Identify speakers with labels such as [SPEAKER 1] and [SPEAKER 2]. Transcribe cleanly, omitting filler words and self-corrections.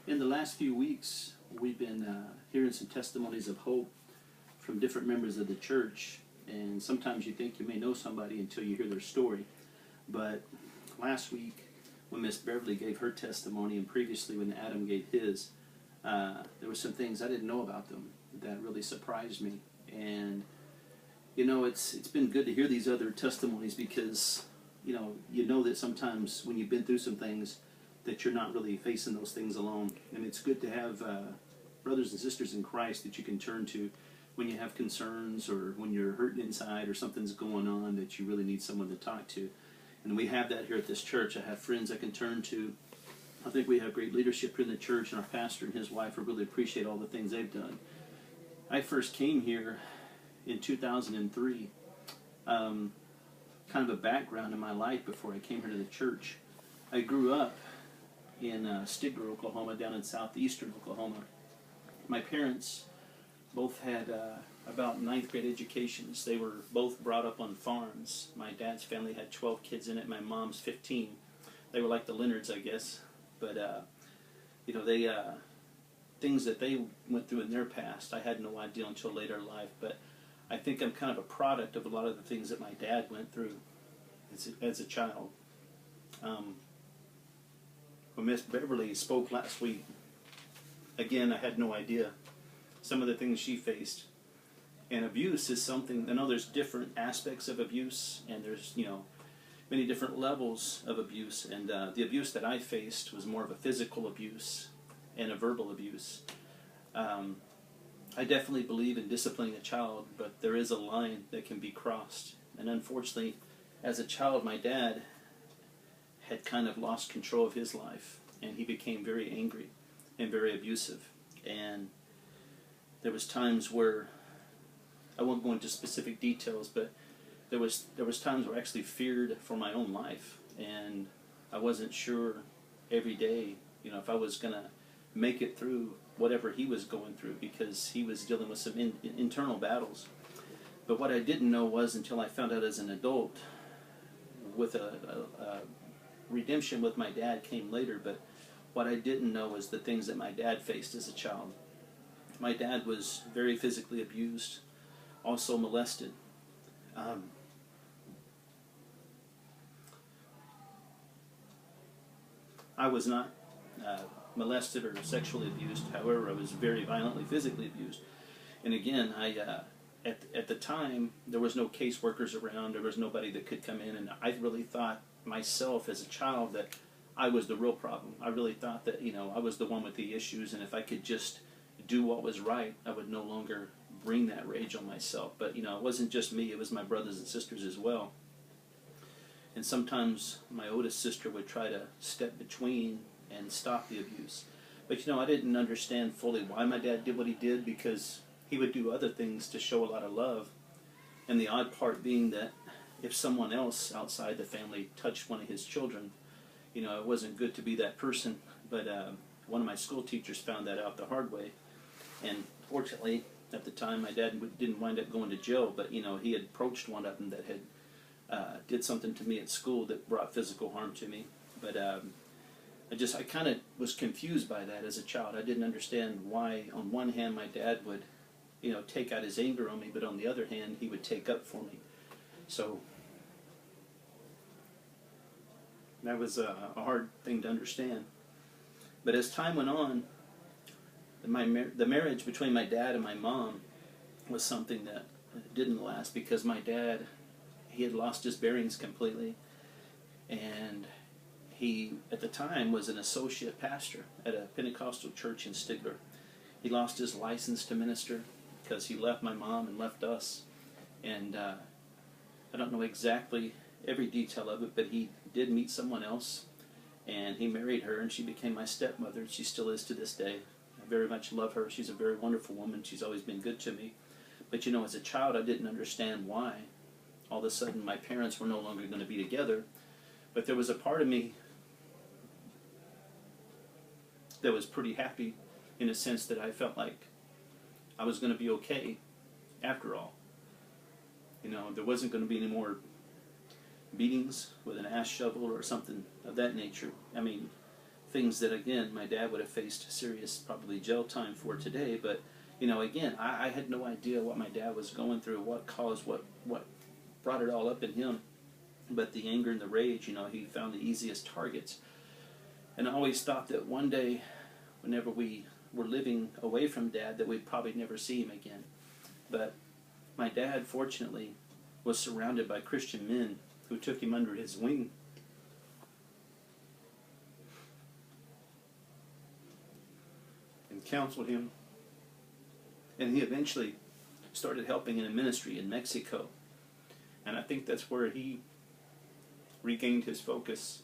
[SPEAKER 1] In the last few weeks, we've been hearing some testimonies of hope from different members of the church, and sometimes you think you may know somebody until you hear their story. But last week, when Miss Beverly gave her testimony, and previously when Adam gave his, there were some things I didn't know about them that really surprised me. And you know, it's been good to hear these other testimonies because you know that sometimes when you've been through some things, that you're not really facing those things alone. And it's good to have brothers and sisters in Christ that you can turn to when you have concerns or when you're hurting inside or something's going on that you really need someone to talk to. And we have that here at this church. I have friends I can turn to. I think we have great leadership in the church, and our pastor and his wife, I really appreciate all the things they've done. I first came here in 2003. Kind of a background in my life before I came here to the church. I grew up in Stigler, Oklahoma, down in southeastern Oklahoma. My parents both had about 9th grade educations. They were both brought up on farms. My dad's family had 12 kids in it, my mom's 15. They were like the Leonards, I guess. But, you know, they things that they went through in their past, I had no idea until later in life. But I think I'm kind of a product of a lot of the things that my dad went through as a child. When Miss Beverly spoke last week, again, I had no idea some of the things she faced. And abuse is something, I know there's different aspects of abuse, and there's, you know, many different levels of abuse. And the abuse that I faced was more of a physical abuse and a verbal abuse. I definitely believe in disciplining a child, but there is a line that can be crossed. And unfortunately, as a child, my dad had kind of lost control of his life, and he became very angry and very abusive. And there was times where, I won't go into specific details, but there was times where I actually feared for my own life, and I wasn't sure every day, you know, if I was going to make it through whatever he was going through, because he was dealing with some internal battles. But what I didn't know was, until I found out as an adult, with a redemption with my dad came later, but what I didn't know was the things that my dad faced as a child. My dad was very physically abused, also molested. I was not molested or sexually abused. However, I was very violently physically abused. And again, at the time, there was no caseworkers around. There was nobody that could come in, and I really thought myself as a child that I was the real problem. I really thought that, you know, I was the one with the issues, and if I could just do what was right, I would no longer bring that rage on myself. But, you know, it wasn't just me, it was my brothers and sisters as well. And sometimes my oldest sister would try to step between and stop the abuse. But, you know, I didn't understand fully why my dad did what he did, because he would do other things to show a lot of love. And the odd part being that if someone else outside the family touched one of his children, you know, it wasn't good to be that person. But one of my school teachers found that out the hard way. And fortunately, at the time, my dad didn't wind up going to jail, but, you know, he had approached one of them that had did something to me at school that brought physical harm to me. But I kind of was confused by that as a child. I didn't understand why, on one hand, my dad would, you know, take out his anger on me, but on the other hand, he would take up for me. So that was a hard thing to understand. But as time went on, the marriage between my dad and my mom was something that didn't last, because my dad, he had lost his bearings completely, and he, at the time, was an associate pastor at a Pentecostal church in Stigler. He lost his license to minister because he left my mom and left us. And I don't know exactly every detail of it, but he did meet someone else, and he married her, and she became my stepmother, and she still is to this day. I very much love her. She's a very wonderful woman. She's always been good to me. But, you know, as a child, I didn't understand why all of a sudden my parents were no longer going to be together. But there was a part of me that was pretty happy, in a sense that I felt like I was going to be okay after all. You know, there wasn't going to be any more beatings with an ash shovel or something of that nature. I mean, things that, again, my dad would have faced serious, probably jail time for today. But, again, I had no idea what my dad was going through, what caused, what brought it all up in him. But the anger and the rage, he found the easiest targets. And I always thought that one day, whenever we were living away from Dad, that we'd probably never see him again. But my dad, fortunately, was surrounded by Christian men who took him under his wing. And counseled him. And he eventually started helping in a ministry in Mexico. And I think that's where he regained his focus